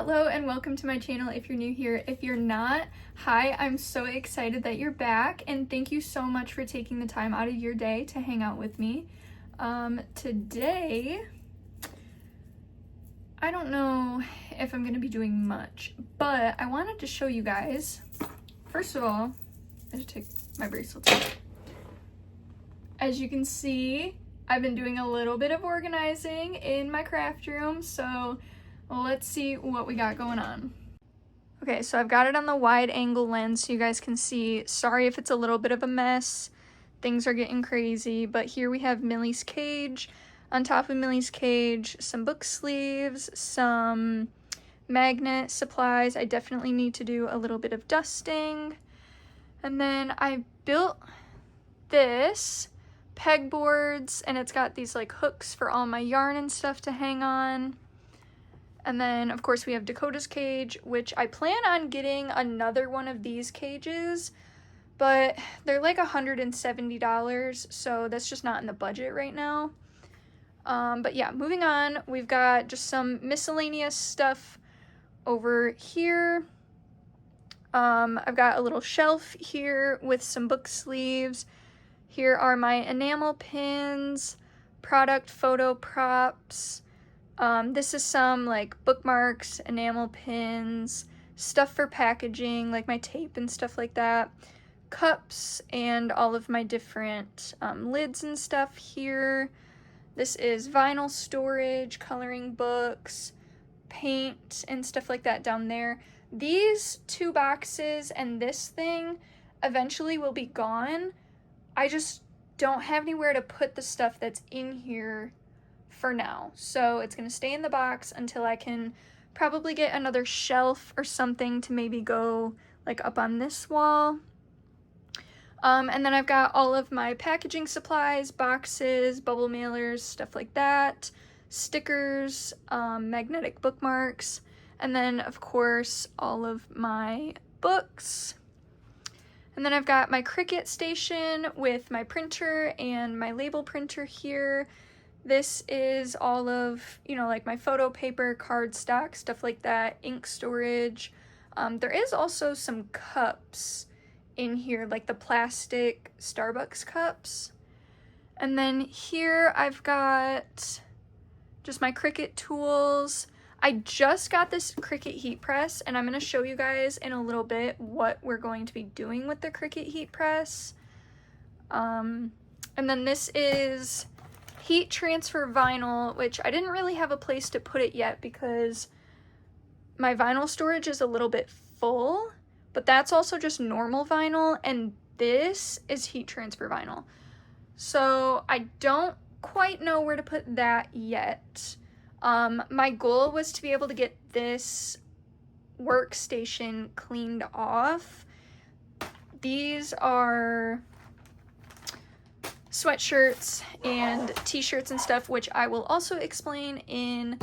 Hello and welcome to my channel if you're new here. If you're not, hi, I'm so excited that you're back and thank you so much for taking the time out of your day to hang out with me. Today, I don't know if I'm going to be doing much, but I wanted to show you guys, first of all, I should take my bracelets off. As you can see, I've been doing a little bit of organizing in my craft room, so let's see what we got going on. Okay, so I've got it on the wide angle lens so you guys can see. Sorry if it's a little bit of a mess. Things are getting crazy, but here we have Millie's cage. On top of Millie's cage, some book sleeves, some magnet supplies. I definitely need to do a little bit of dusting. And then I built this pegboards, and it's got these like hooks for all my yarn and stuff to hang on. And then, of course, we have Dakota's cage, which I plan on getting another one of these cages, but they're like $170, so that's just not in the budget right now. But yeah, moving on, we've got just some miscellaneous stuff over here. I've got a little shelf here with some book sleeves. Here are my enamel pins, product photo props. This is some like bookmarks, enamel pins, stuff for packaging, like my tape and stuff like that, cups, and all of my different lids and stuff here. This is vinyl storage, coloring books, paint, and stuff like that down there. These two boxes and this thing eventually will be gone. I just don't have anywhere to put the stuff that's in here for now, so it's gonna stay in the box until I can probably get another shelf or something to maybe go like up on this wall. And then I've got all of my packaging supplies, boxes, bubble mailers, stuff like that, stickers, magnetic bookmarks, and then of course all of my books. And then I've got my Cricut station with my printer and my label printer here. This is all of, you know, like my photo paper, cardstock, stuff like that, ink storage. There is also some cups in here, like the plastic Starbucks cups. And then here I've got just my Cricut tools. I just got this Cricut heat press, and I'm going to show you guys in a little bit what we're going to be doing with the Cricut heat press. And then this is heat transfer vinyl, which I didn't really have a place to put it yet because my vinyl storage is a little bit full, but that's also just normal vinyl, and this is heat transfer vinyl. So I don't quite know where to put that yet. My goal was to be able to get this workstation cleaned off. These are sweatshirts and t-shirts and stuff, which I will also explain in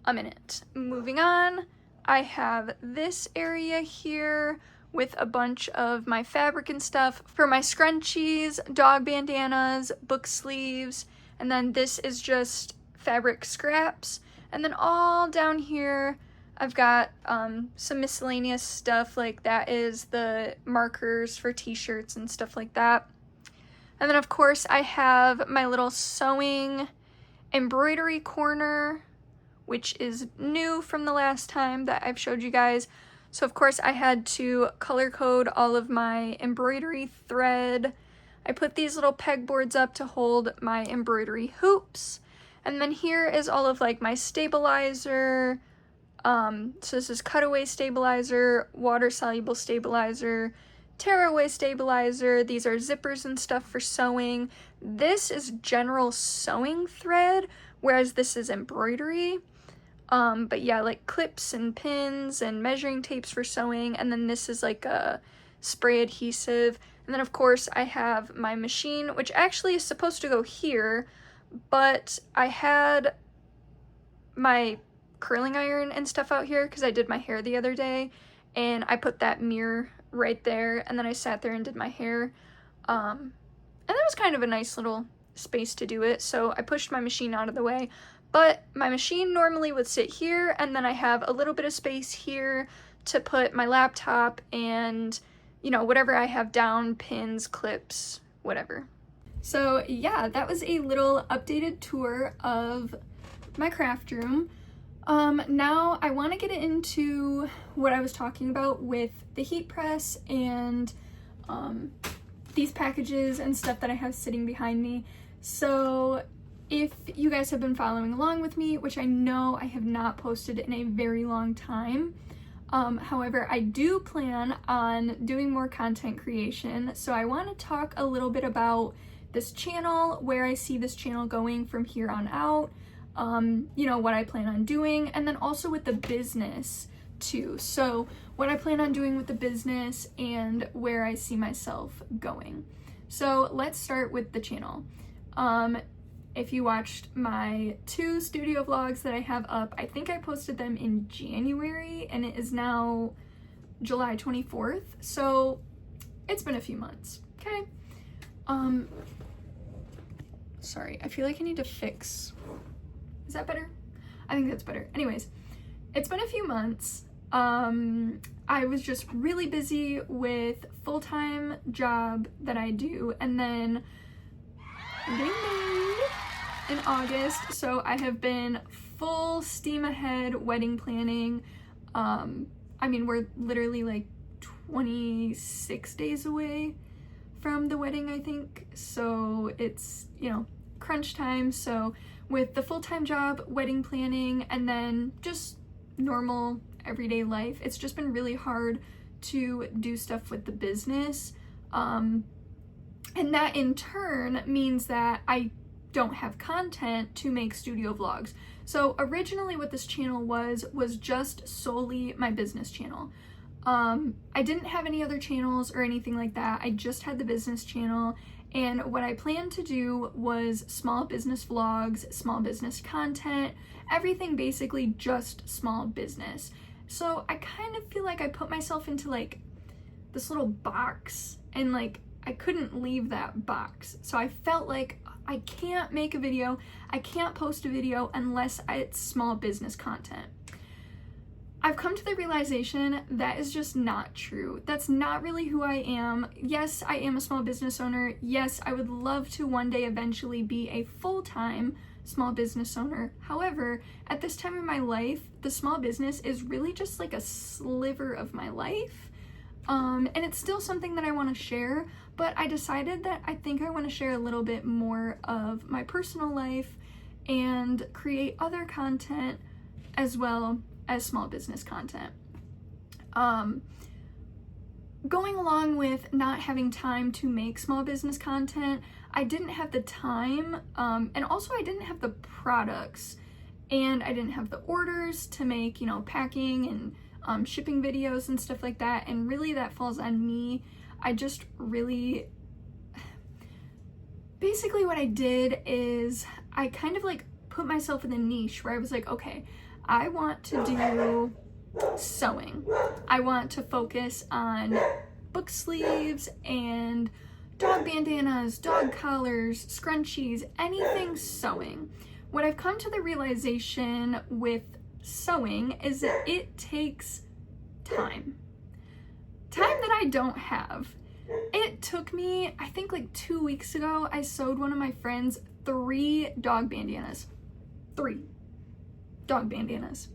a minute. Moving on, I have this area here with a bunch of my fabric and stuff for my scrunchies, dog bandanas, book sleeves, and then this is just fabric scraps. And then all down here I've got some miscellaneous stuff, like that is the markers for t-shirts and stuff like that. And then of course I have my little sewing embroidery corner, which is new from the last time that I've showed you guys. So of course I had to color code all of my embroidery thread. I put these little pegboards up to hold my embroidery hoops. And then here is all of like my stabilizer. So this is cutaway stabilizer, water soluble stabilizer, tearaway stabilizer. These are zippers and stuff for sewing. This is general sewing thread, whereas this is embroidery. But yeah, like clips and pins and measuring tapes for sewing. And then this is like a spray adhesive. And then of course I have my machine, which actually is supposed to go here, but I had my curling iron and stuff out here because I did my hair the other day, and I put that mirror right there, and then I sat there and did my hair, and that was kind of a nice little space to do it, so I pushed my machine out of the way. But my machine normally would sit here, and then I have a little bit of space here to put my laptop and, you know, whatever I have down, pins, clips, whatever. So yeah, that was a little updated tour of my craft room. Now I want to get into what I was talking about with the heat press and these packages and stuff that I have sitting behind me. So if you guys have been following along with me, which I know I have not posted in a very long time, however, I do plan on doing more content creation. So I want to talk a little bit about this channel, where I see this channel going from here on out, you know, what I plan on doing, and then also with the business too. So what I plan on doing with the business and where I see myself going. So let's start with the channel. If you watched my 2 studio vlogs that I have up, I think I posted them in January, and it is now July 24th. So it's been a few months, okay? Sorry, I feel like I need to fix. Is that better? I think that's better. Anyways, it's been a few months. I was just really busy with full-time job that I do, and then I'm getting married in August, so I have been full steam ahead wedding planning. I mean, we're literally like 26 days away from the wedding, I think, so it's, you know, crunch time. So with the full-time job, wedding planning, and then just normal everyday life, it's just been really hard to do stuff with the business, and that in turn means that I don't have content to make studio vlogs. So originally what this channel was just solely my business channel. I didn't have any other channels or anything like that. I just had the business channel, and what I planned to do was small business vlogs, small business content, everything basically just small business. So I kind of feel like I put myself into like this little box, and like I couldn't leave that box. So I felt like I can't make a video, I can't post a video unless it's small business content. I've come to the realization that is just not true. That's not really who I am. Yes, I am a small business owner. Yes, I would love to one day eventually be a full-time small business owner. However, at this time in my life, the small business is really just like a sliver of my life. And it's still something that I want to share, but I decided that I think I want to share a little bit more of my personal life and create other content as well as small business content. Going along with not having time to make small business content, I didn't have the time, and also I didn't have the products, and I didn't have the orders to make, you know, packing and shipping videos and stuff like that, and really that falls on me. I just really, basically what I did is I kind of like put myself in a niche where I was like, okay, I want to do sewing. I want to focus on book sleeves and dog bandanas, dog collars, scrunchies, anything sewing. What I've come to the realization with sewing is that it takes time. Time that I don't have. It took me, I think like 2 weeks ago, I sewed one of my friends 3 dog bandanas. 3 dog bandanas.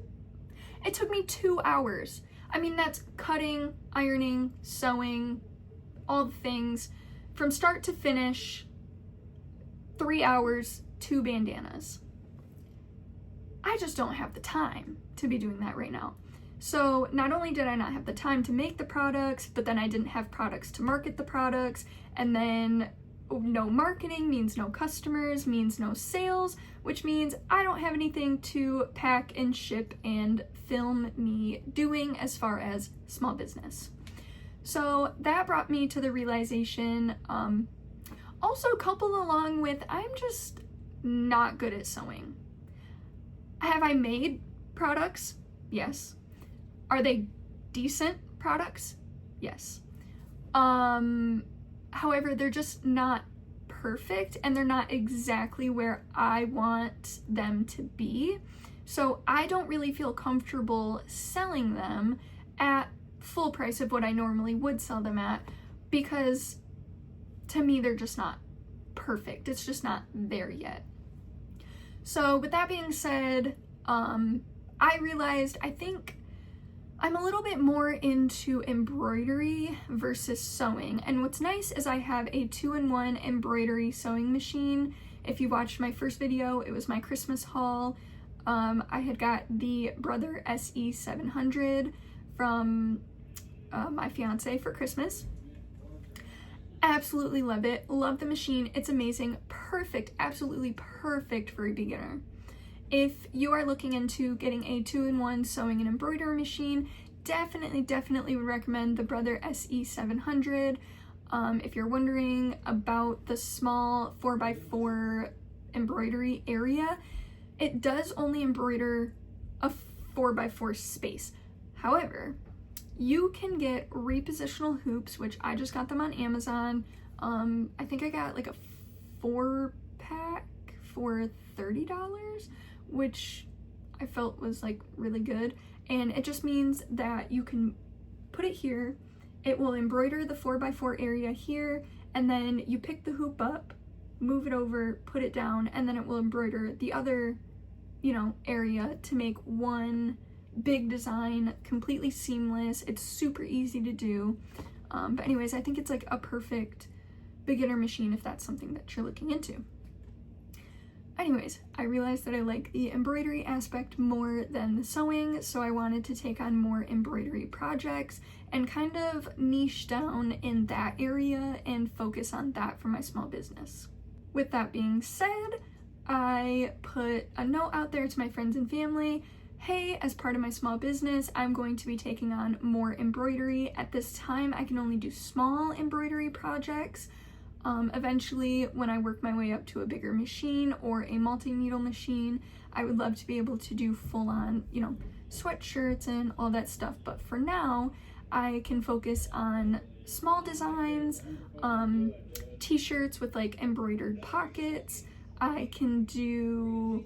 It took me 2 hours. I mean, that's cutting, ironing, sewing, all the things. From start to finish, 3 hours, 2 bandanas. I just don't have the time to be doing that right now. So not only did I not have the time to make the products, but then I didn't have products to market the products, and then no marketing means no customers, means no sales, which means I don't have anything to pack and ship and film me doing as far as small business. So that brought me to the realization, also coupled along with I'm just not good at sewing. Have I made products? Yes. Are they decent products? Yes. However, they're just not perfect and they're not exactly where I want them to be. So I don't really feel comfortable selling them at full price of what I normally would sell them at, because to me they're just not perfect. It's just not there yet. So with that being said, I realized I think I'm a little bit more into embroidery versus sewing. And what's nice is I have a 2-in-1 embroidery sewing machine. If you watched my first video, it was my Christmas haul. I had got the Brother SE700 from my fiance for Christmas. Absolutely love it. Love the machine. It's amazing. Perfect. Absolutely perfect for a beginner. If you are looking into getting a 2-in-1 sewing and embroidery machine, definitely would recommend the Brother SE700. If you're wondering about the small 4x4 embroidery area, it does only embroider a 4x4 space. However, you can get repositional hoops, which I just got them on Amazon. I think I got like a 4-pack for $30, which I felt was like really good. And it just means that you can put it here, it will embroider the 4x4 area here, and then you pick the hoop up, move it over, put it down, and then it will embroider the other, you know, area to make one big design, completely seamless. It's super easy to do. But anyways, I think it's like a perfect beginner machine if that's something that you're looking into. Anyways, I realized that I like the embroidery aspect more than the sewing, so I wanted to take on more embroidery projects and kind of niche down in that area and focus on that for my small business. With that being said, I put a note out there to my friends and family. Hey, as part of my small business, I'm going to be taking on more embroidery. At this time, I can only do small embroidery projects. Eventually, when I work my way up to a bigger machine or a multi-needle machine, I would love to be able to do full-on, you know, sweatshirts and all that stuff. But for now, I can focus on small designs, t-shirts with like embroidered pockets. I can do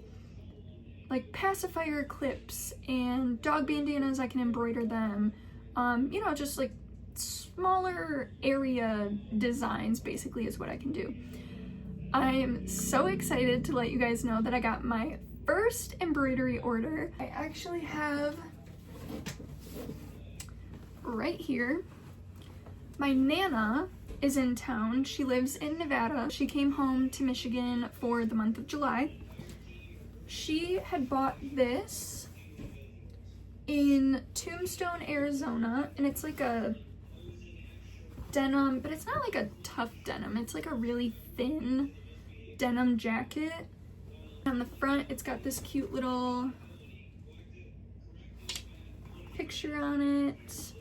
like pacifier clips and dog bandanas. I can embroider them. You know, just like smaller area designs basically is what I can do. I'm so excited to let you guys know that I got my first embroidery order. I actually have right here, my Nana is in town. She lives in Nevada. She came home to Michigan for the month of July. She had bought this in Tombstone, Arizona, and it's like a denim, but it's not like a tough denim. It's like a really thin denim jacket. On the front, it's got this cute little picture on it.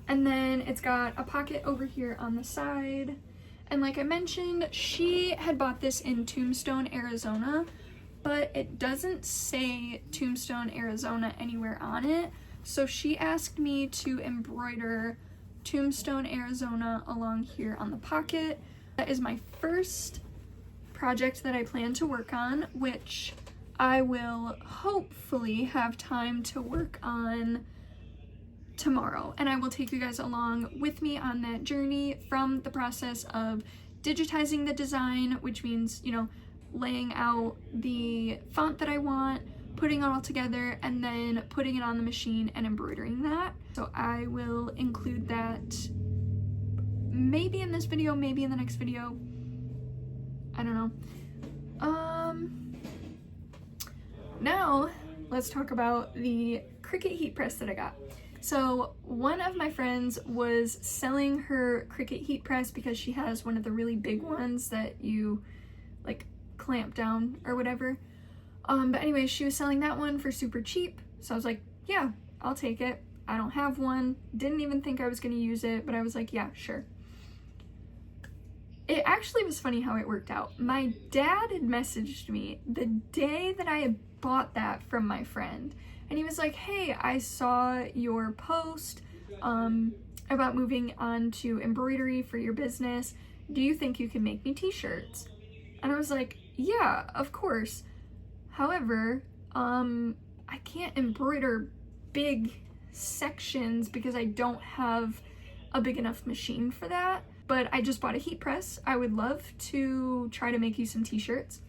And then it's got a pocket over here on the side. And like I mentioned, she had bought this in Tombstone, Arizona, but it doesn't say Tombstone, Arizona anywhere on it. So she asked me to embroider Tombstone, Arizona along here on the pocket. That is my first project that I plan to work on, which I will hopefully have time to work on tomorrow. And I will take you guys along with me on that journey from the process of digitizing the design, which means, you know, laying out the font that I want, putting it all together, and then putting it on the machine and embroidering that. So I will include that maybe in this video, maybe in the next video. I don't know. Now let's talk about the Cricut heat press that I got. So one of my friends was selling her Cricut heat press because she has one of the really big ones that you like clamp down or whatever. But anyway, she was selling that one for super cheap. So I was like, yeah, I'll take it. I don't have one. Didn't even think I was going to use it, but I was like, yeah, sure. It actually was funny how it worked out. My dad had messaged me the day that I had bought that from my friend. And he was like, hey, I saw your post about moving on to embroidery for your business. do you think you can make me t-shirts? And I was like, yeah, of course. However, I can't embroider big sections because I don't have a big enough machine for that. But I just bought a heat press. I would love to try to make you some t-shirts.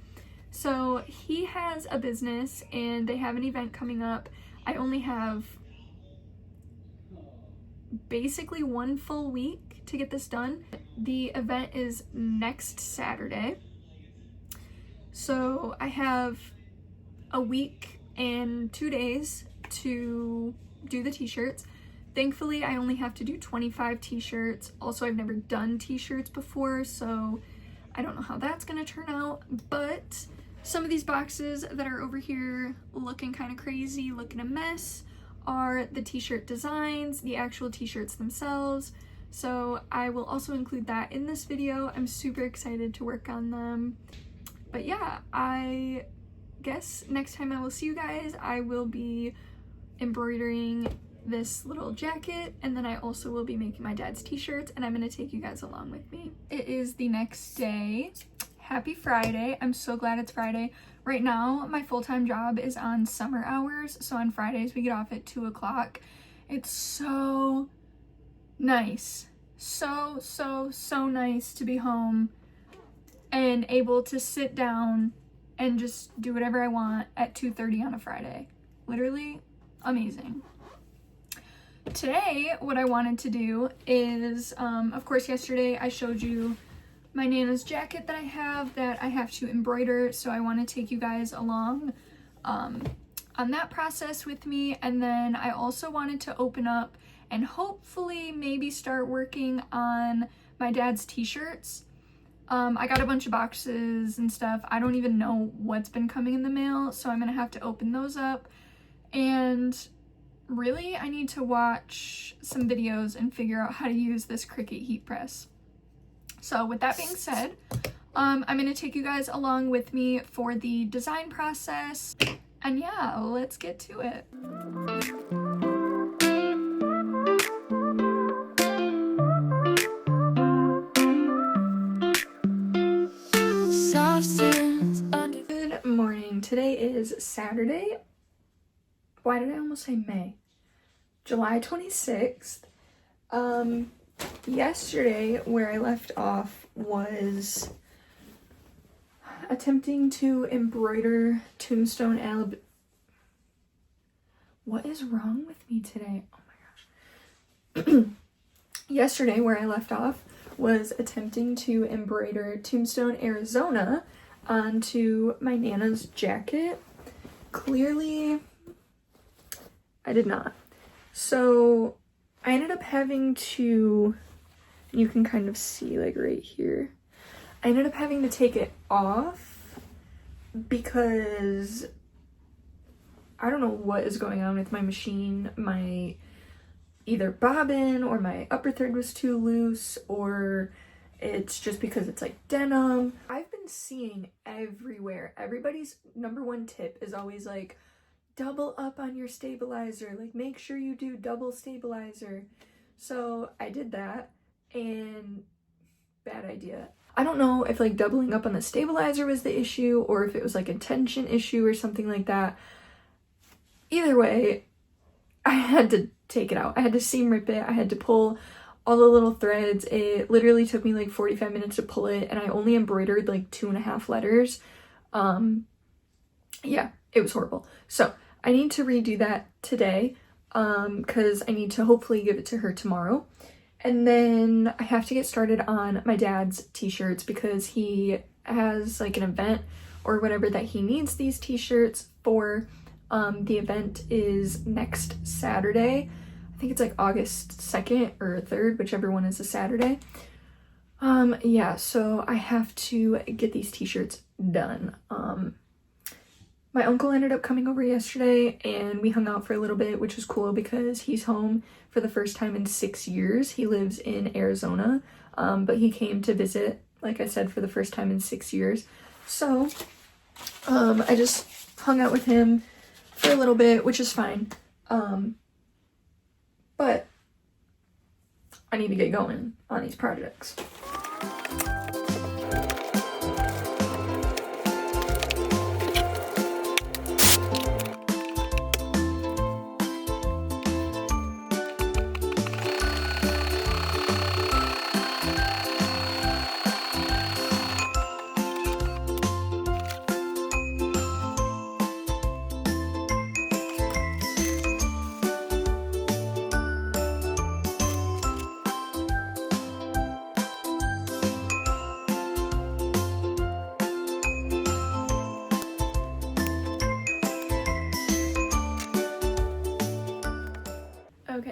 So he has a business and they have an event coming up. I only have basically 1 full week to get this done. The event is next Saturday. So I have a week and 2 days to do the t-shirts. Thankfully, I only have to do 25 t-shirts. Also, I've never done t-shirts before, so I don't know how that's gonna turn out, but some of these boxes that are over here looking kind of crazy, looking a mess, are the t-shirt designs, the actual t-shirts themselves. So I will also include that in this video. I'm super excited to work on them. But yeah, I guess next time I will see you guys, I will be embroidering this little jacket, and then I also will be making my dad's t-shirts, and I'm gonna take you guys along with me. It is the next day. Happy Friday. I'm so glad it's Friday. Right now, my full-time job is on summer hours, so on Fridays we get off at 2 o'clock. It's so nice. So nice to be home and able to sit down and just do whatever I want at 2:30 on a Friday. Literally amazing. Today, what I wanted to do is, of course, yesterday I showed you my Nana's jacket that I have to embroider, so I want to take you guys along on that process with me. And then I also wanted to open up and hopefully maybe start working on my dad's t-shirts. I got a bunch of boxes and stuff. I don't even know what's been coming in the mail, so I'm gonna have to open those up. And really, I need to watch some videos and figure out how to use this Cricut heat press. So with that being said, I'm gonna take you guys along with me for the design process. And yeah, let's get to it. Good morning. Today is Saturday. Why did I almost say May? July 26th. Yesterday, where I left off was attempting to embroider Tombstone, Alabama. What is wrong with me today? Oh my gosh. Yesterday, where I left off was attempting to embroider Tombstone, Arizona onto my Nana's jacket. Clearly, I did not. So I ended up having to, you can kind of see like right here, I ended up having to take it off because I don't know what is going on with my machine. My either bobbin or my upper thread was too loose, or it's just because it's like denim. I've been seeing everywhere, everybody's #1 tip is always like, double up on your stabilizer, like make sure you do double stabilizer. So I did that, and bad idea. I don't know if like doubling up on the stabilizer was the issue or if it was like a tension issue or something like that. Either way, I had to take it out. I had to seam rip it. I had to pull all the little threads. It literally took me like 45 minutes to pull it, and I only embroidered like 2.5 letters. Yeah, it was horrible. So I need to redo that today because I need to hopefully give it to her tomorrow. And then I have to get started on my dad's t-shirts because he has like an event or whatever that he needs these t-shirts for. The event is next Saturday. I think it's like August 2nd or 3rd, whichever one is a Saturday. Yeah, so I have to get these t-shirts done. My uncle ended up coming over yesterday and we hung out for a little bit, which was cool because he's home for the first time in 6 years. He lives in Arizona, but he came to visit, like I said, for the first time in 6 years. So I just hung out with him for a little bit, which is fine. But I need to get going on these projects.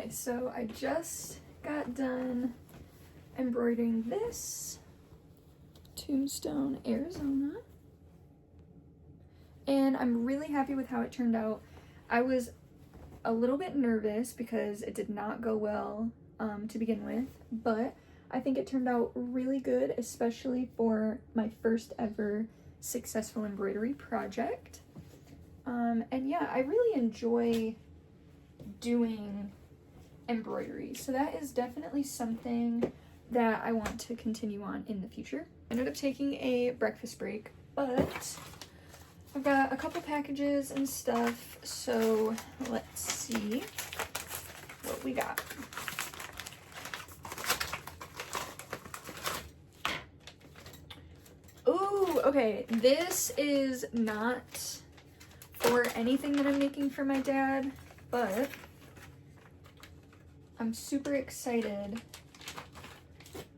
Okay, so I just got done embroidering this Tombstone, Arizona. And I'm really happy with how it turned out. I was a little bit nervous because it did not go well to begin with, but I think it turned out really good, especially for my first ever successful embroidery project. And yeah, I really enjoy doing embroidery, so that is definitely something that I want to continue on in the future. I ended up taking a breakfast break, but I've got a couple packages and stuff, so let's see what we got. Ooh, okay, this is not for anything that I'm making for my dad, but I'm super excited.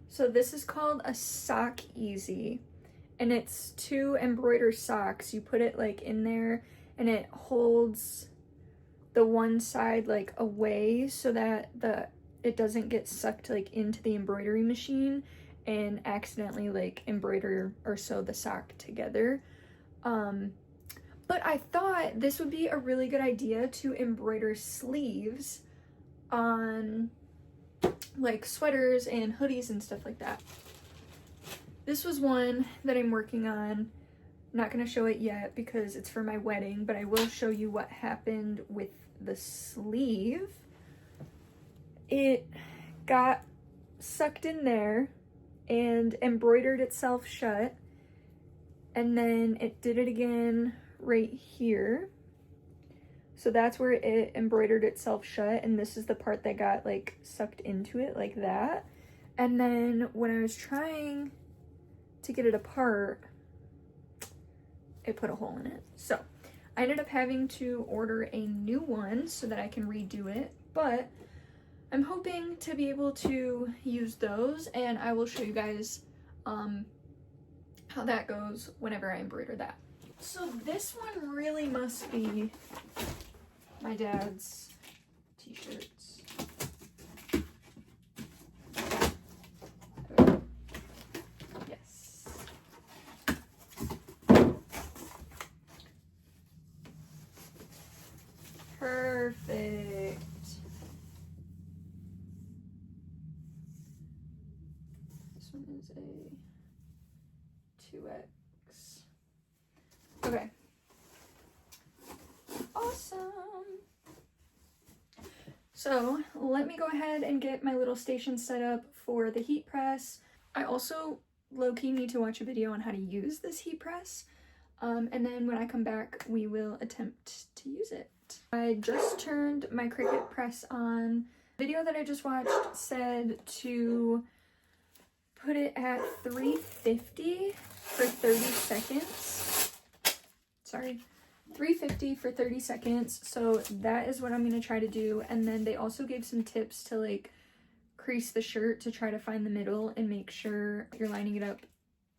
So this is called a Sock Easy, and it's to embroider socks. You put it like in there and it holds the one side like away so that it doesn't get sucked like into the embroidery machine and accidentally like embroider or sew the sock together. But I thought this would be a really good idea to embroider sleeves on like sweaters and hoodies and stuff like that. This was one that I'm working on. I'm not going to show it yet because it's for my wedding, but I will show you what happened with the sleeve. It got sucked in there and embroidered itself shut, and then it did it again right here. So that's where it embroidered itself shut, and this is the part that got like sucked into it like that. And then when I was trying to get it apart, it put a hole in it. So I ended up having to order a new one so that I can redo it, but I'm hoping to be able to use those, and I will show you guys how that goes whenever I embroider that. So this one really must be my dad's t-shirts. Yes. Perfect. This one is a 2X. Okay. Awesome. So let me go ahead and get my little station set up for the heat press. I also low-key need to watch a video on how to use this heat press. And then when I come back, we will attempt to use it. I just turned my Cricut press on. The video that I just watched said to put it at 350 for 30 seconds. Sorry, 350 for 30 seconds. So that is what I'm going to try to do. And then they also gave some tips to like crease the shirt to try to find the middle and make sure you're lining it up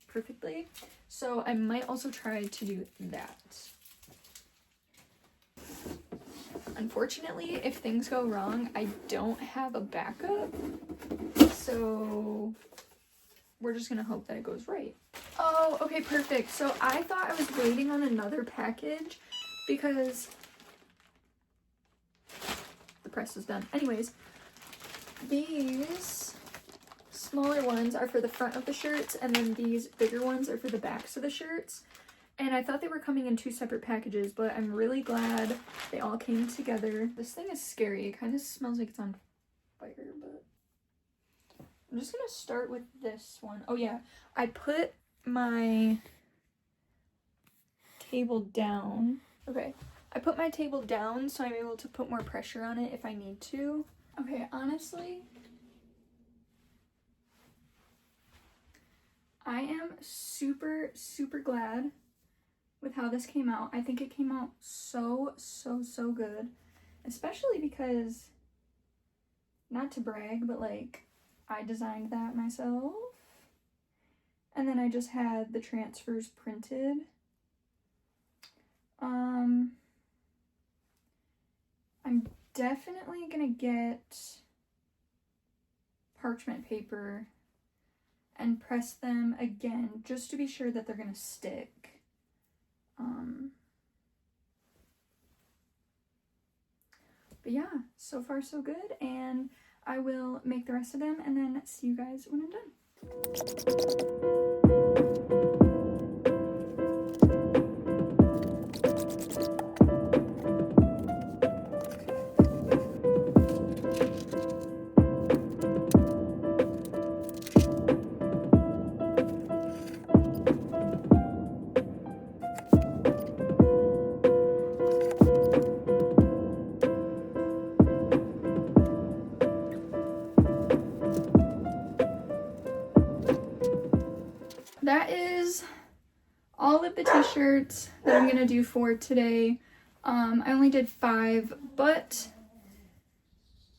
perfectly. So I might also try to do that. Unfortunately, if things go wrong, I don't have a backup. So we're just gonna hope that it goes right. Oh, okay, perfect. So I thought I was waiting on another package because the press is done. Anyways, these smaller ones are for the front of the shirts, and then these bigger ones are for the backs of the shirts. And I thought they were coming in 2 separate packages, but I'm really glad they all came together. This thing is scary. It kind of smells like it's on fire, but I'm just gonna start with this one. Oh yeah, I put my table down. Okay, I put my table down so I'm able to put more pressure on it if I need to. Okay, honestly, I am super, super glad with how this came out. I think it came out so good, especially because, not to brag, but like I designed that myself, and then I just had the transfers printed. I'm definitely gonna get parchment paper and press them again just to be sure that they're gonna stick. But yeah, so far so good, and I will make the rest of them and then see you guys when I'm done. That is all of the t-shirts that I'm gonna do for today. I only did 5, but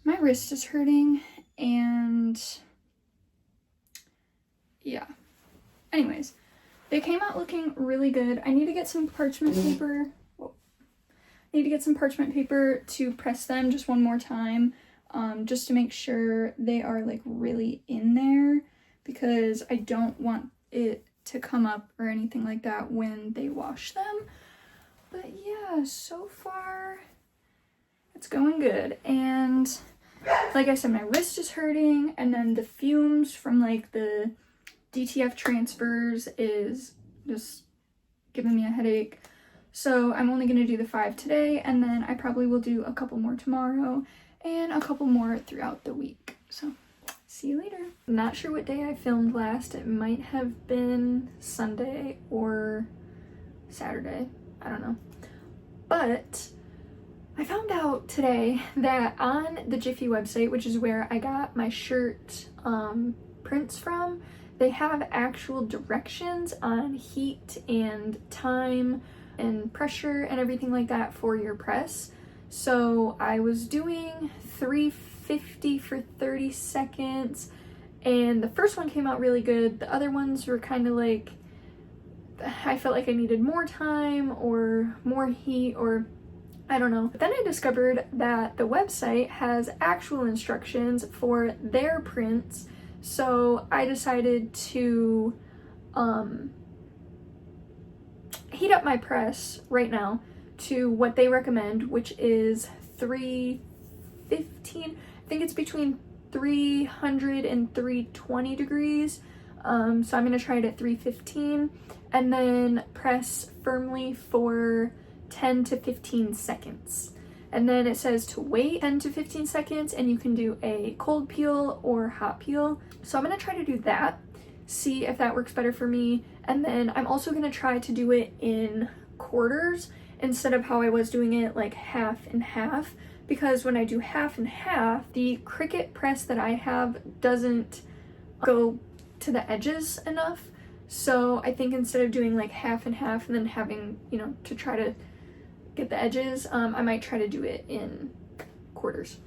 my wrist is hurting, and yeah. Anyways, they came out looking really good. I need to get some parchment paper. I need to get some parchment paper to press them just one more time, just to make sure they are like really in there, because I don't want it to come up or anything like that when they wash them. But yeah, so far it's going good. And like I said, my wrist is hurting, and then the fumes from like the DTF transfers is just giving me a headache. So I'm only going to do the 5 today, and then I probably will do a couple more tomorrow and a couple more throughout the week. So see you later. I'm not sure what day I filmed last. It might have been Sunday or Saturday. I don't know. But I found out today that on the Jiffy website, which is where I got my shirt prints from, they have actual directions on heat and time and pressure and everything like that for your press. So I was doing 350 for 30 seconds, and the first one came out really good. The other ones were kind of like, I felt like I needed more time or more heat, or I don't know. But then I discovered that the website has actual instructions for their prints, so I decided to heat up my press right now to what they recommend, which is 315. I think it's between 300 and 320 degrees. So I'm gonna try it at 315, and then press firmly for 10 to 15 seconds. And then it says to wait 10 to 15 seconds, and you can do a cold peel or hot peel. So I'm gonna try to do that, see if that works better for me. And then I'm also gonna try to do it in quarters instead of how I was doing it like half and half, because when I do half and half, the Cricut press that I have doesn't go to the edges enough. So I think instead of doing like half and half and then having, you know, to try to get the edges, I might try to do it in quarters.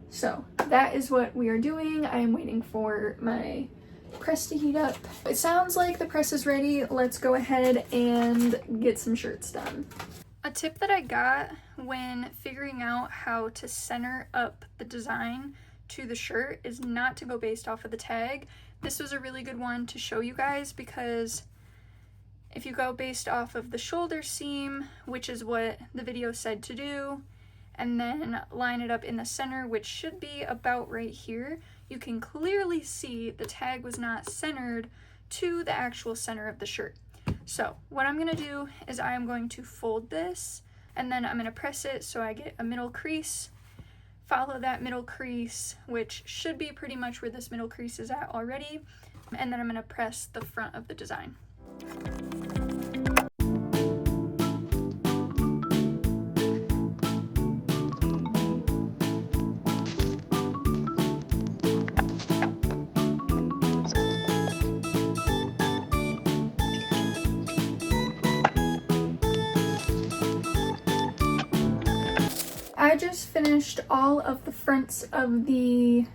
So that is what we are doing. I am waiting for my press to heat up. It sounds like the press is ready. Let's go ahead and get some shirts done. A tip that I got when figuring out how to center up the design to the shirt is not to go based off of the tag. This was a really good one to show you guys, because if you go based off of the shoulder seam, which is what the video said to do, and then line it up in the center, which should be about right here, you can clearly see the tag was not centered to the actual center of the shirt. So what I'm gonna do is I am going to fold this, and then I'm gonna press it so I get a middle crease, follow that middle crease, which should be pretty much where this middle crease is at already, and then I'm gonna press the front of the design. I just finished all of the fronts of the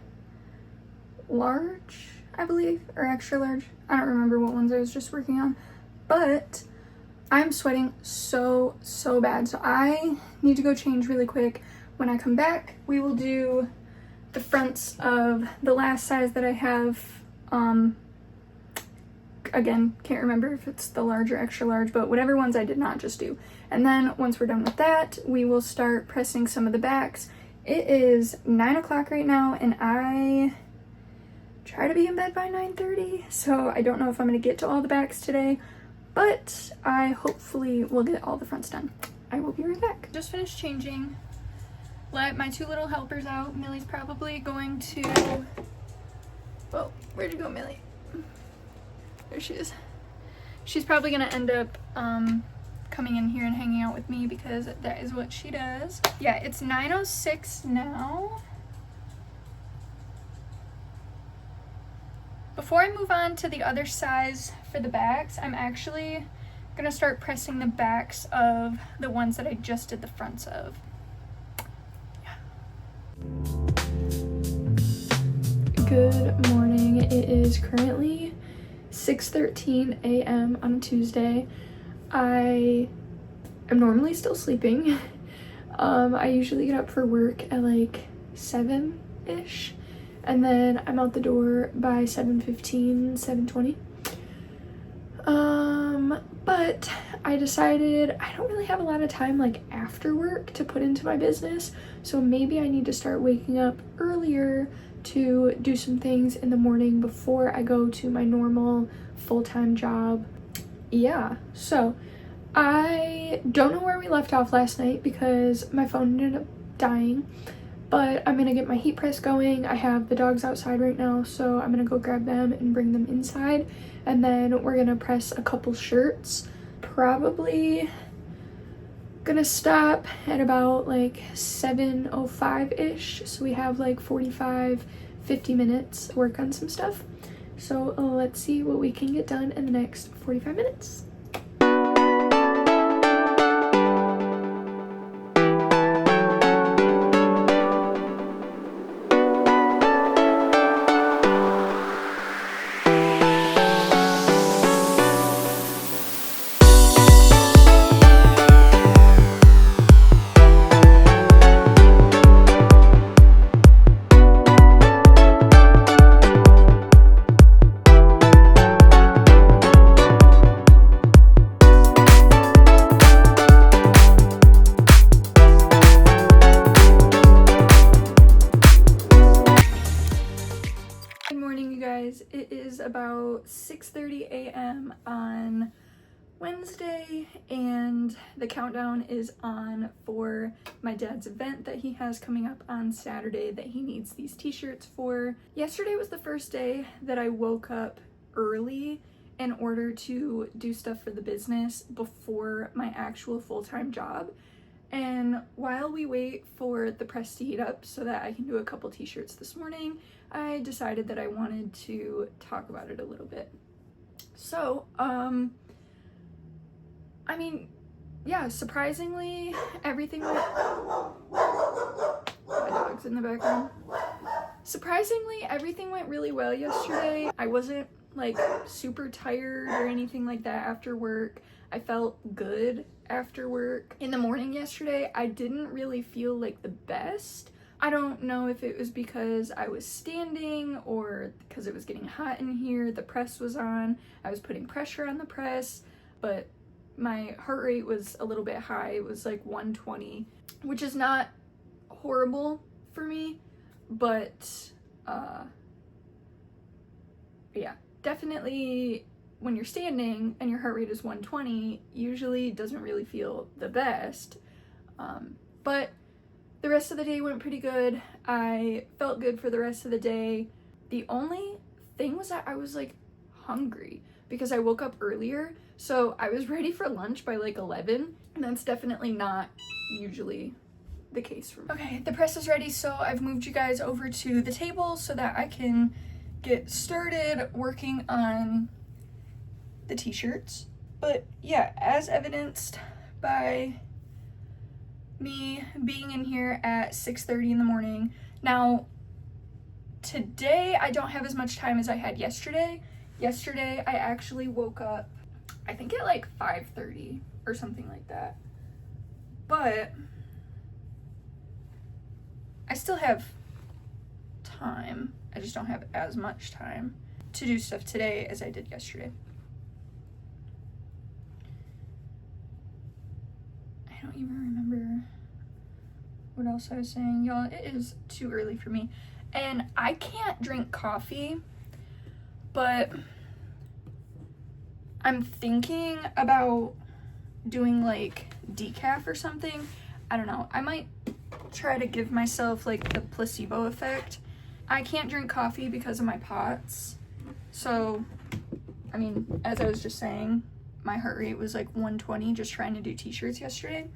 large, I believe, or extra large. I don't remember what ones I was just working on, but I'm sweating so bad. So I need to go change really quick, when I come back, we will do the fronts of the last size that I have. Again, can't remember if it's the large or extra large, but whatever ones I did not just do. And then once we're done with that, we will start pressing some of the backs. It is 9 o'clock right now, and I try to be in bed by 9:30, so I don't know if I'm going to get to all the backs today, but I hopefully will get all the fronts done. I will be right back. Just finished changing. Let my two little helpers out. Millie's probably going to... Whoa, where'd you go, Millie? There she is. She's probably going to end up coming in here and hanging out with me because that is what she does. Yeah, it's 9:06 now. Before I move on to the other size for the backs, I'm actually going to start pressing the backs of the ones that I just did the fronts of. Good morning. It is currently 6:13 a.m. on a Tuesday. I am normally still sleeping. I usually get up for work at like 7-ish, and then I'm out the door by 7:15, 7:20. But I decided I don't really have a lot of time like after work to put into my business, so maybe I need to start waking up earlier to do some things in the morning before I go to my normal full-time job. Yeah, so I don't know where we left off last night because my phone ended up dying, but I'm gonna get my heat press going. I have the dogs outside right now, so I'm gonna go grab them and bring them inside, and then we're gonna press a couple shirts. Probably gonna stop at about like 7:05-ish, so we have like 45-50 minutes to work on some stuff. So let's see what we can get done in the next 45 minutes. It is about 6:30 a.m. on Wednesday, and the countdown is on for my dad's event that he has coming up on Saturday that he needs these t-shirts for. Yesterday was the first day that I woke up early in order to do stuff for the business before my actual full-time job. And while we wait for the press to heat up so that I can do a couple t-shirts this morning, I decided that I wanted to talk about it a little bit. So, I mean, yeah, surprisingly, everything went... My dog's in the background. Surprisingly, everything went really well yesterday. I wasn't, like, super tired or anything like that after work. I felt good after work. In the morning yesterday, I didn't really feel like the best. I don't know if it was because I was standing or because it was getting hot in here. The press was on. I was putting pressure on the press, but my heart rate was a little bit high. It was like 120, which is not horrible for me, but yeah, definitely when you're standing and your heart rate is 120, usually doesn't really feel the best. But the rest of the day went pretty good. I felt good for the rest of the day. The only thing was that I was like hungry because I woke up earlier, so I was ready for lunch by like 11, and that's definitely not usually the case for me. Okay, the press is ready, so I've moved you guys over to the table so that I can get started working on the t-shirts. But yeah, as evidenced by me being in here at 6:30 in the morning. Now, today I don't have as much time as I had yesterday. Yesterday I actually woke up, I think at like 5:30 or something like that. But I still have time. I just don't have as much time to do stuff today as I did yesterday. I don't even remember what else I was saying. Y'all, it is too early for me. And I can't drink coffee, but I'm thinking about doing like decaf or something. I don't know. I might try to give myself like the placebo effect. I can't drink coffee because of my POTS. So, I mean, as I was just saying, my heart rate was like 120 just trying to do t-shirts yesterday.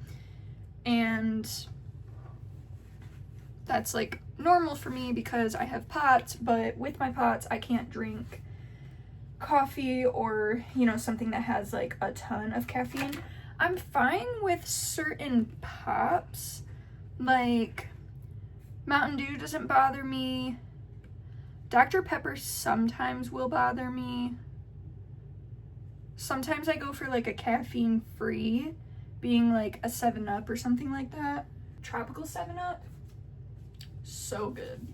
And that's like normal for me because I have POTS, but with my POTS, I can't drink coffee or, you know, something that has like a ton of caffeine. I'm fine with certain pops, like Mountain Dew doesn't bother me. Dr. Pepper sometimes will bother me. Sometimes I go for like a caffeine free, being like a 7-Up or something like that. Tropical 7-Up, so good.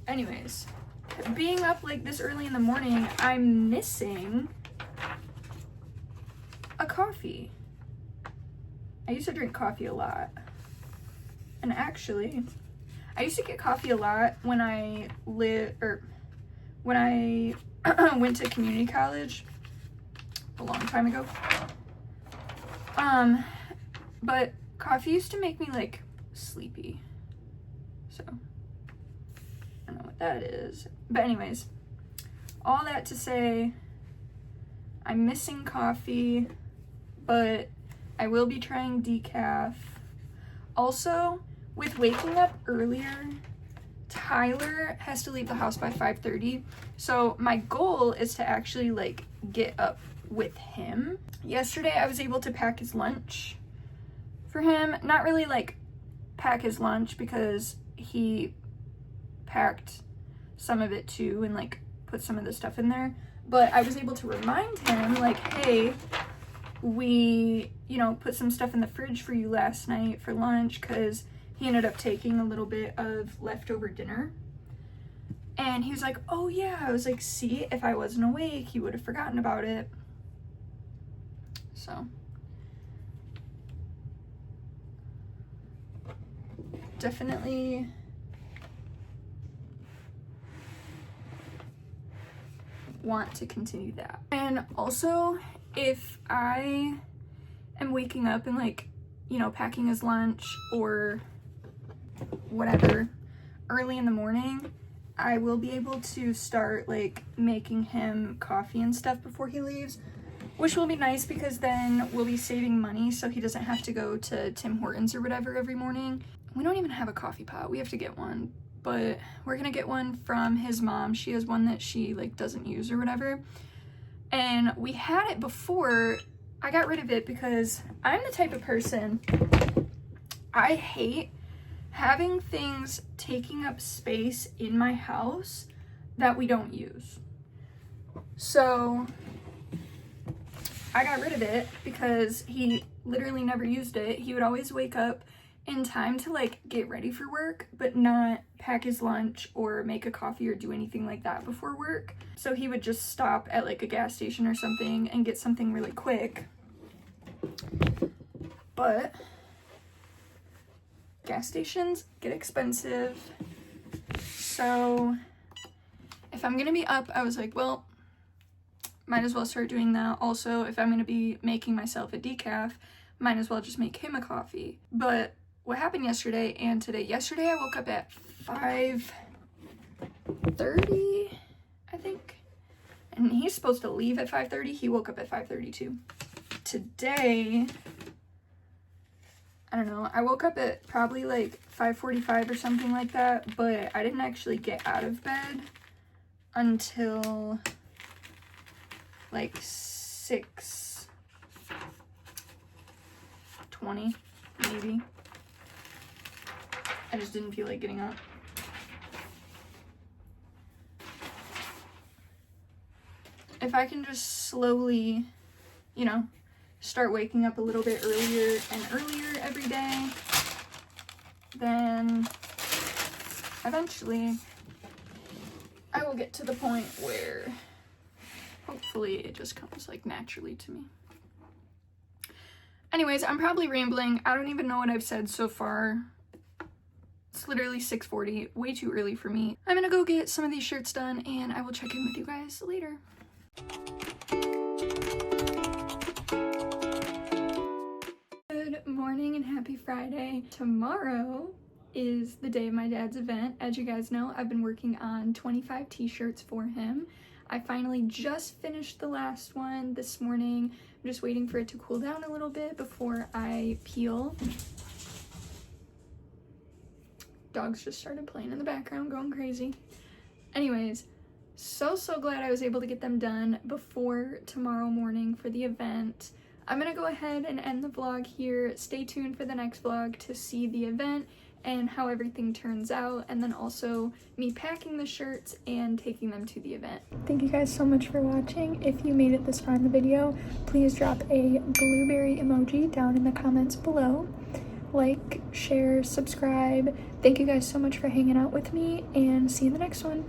Anyways, being up like this early in the morning, I'm missing a coffee. I used to drink coffee a lot. And actually, I used to get coffee a lot when I when I went to community college a long time ago. But coffee used to make me like sleepy. So I don't know what that is. But anyways, all that to say, I'm missing coffee, but I will be trying decaf. Also, with waking up earlier, Tyler has to leave the house by 5:30. So my goal is to actually like get up with him. Yesterday I was able to pack his lunch for him. Not really like pack his lunch because he packed some of it too and like put some of the stuff in there. But I was able to remind him like, hey, we, you know, put some stuff in the fridge for you last night for lunch, because he ended up taking a little bit of leftover dinner. And he was like, oh yeah. I was like, see, if I wasn't awake, he would have forgotten about it. So definitely want to continue that. And also, if I am waking up and like, you know, packing his lunch or whatever early in the morning, I will be able to start like making him coffee and stuff before he leaves, which will be nice because then we'll be saving money so he doesn't have to go to Tim Hortons or whatever every morning. We don't even have a coffee pot. We have to get one, but we're gonna get one from his mom. She has one that she like doesn't use or whatever. And we had it before. I got rid of it because I'm the type of person, I hate having things taking up space in my house that we don't use. So I got rid of it because he literally never used it. He would always wake up in time to like get ready for work, but not pack his lunch or make a coffee or do anything like that before work. So he would just stop at like a gas station or something and get something really quick. But gas stations get expensive. So if I'm gonna be up, I was like, well, might as well start doing that. Also, if I'm gonna be making myself a decaf, might as well just make him a coffee. But what happened yesterday and today, yesterday I woke up at 5:30, I think. And he's supposed to leave at 5:30. He woke up at 5:32. Today, I don't know, I woke up at probably like 5:45 or something like that, but I didn't actually get out of bed until like 6:20 maybe. I just didn't feel like getting up. If I can just slowly, you know, start waking up a little bit earlier and earlier every day, then eventually I will get to the point where hopefully it just comes like naturally to me. Anyways, I'm probably rambling. I don't even know what I've said so far. It's literally 6:40, way too early for me. I'm gonna go get some of these shirts done and I will check in with you guys later. Good morning and happy Friday. Tomorrow is the day of my dad's event. As you guys know, I've been working on 25 t-shirts for him. I finally just finished the last one this morning. I'm just waiting for it to cool down a little bit before I peel. Dogs just started playing in the background, going crazy. Anyways, so glad I was able to get them done before tomorrow morning for the event. I'm gonna go ahead and end the vlog here. Stay tuned for the next vlog to see the event and how everything turns out, and then also me packing the shirts and taking them to the event. Thank you guys so much for watching. If you made it this far in the video, please drop a blueberry emoji down in the comments below. Like, share, subscribe. Thank you guys so much for hanging out with me, and see you in the next one.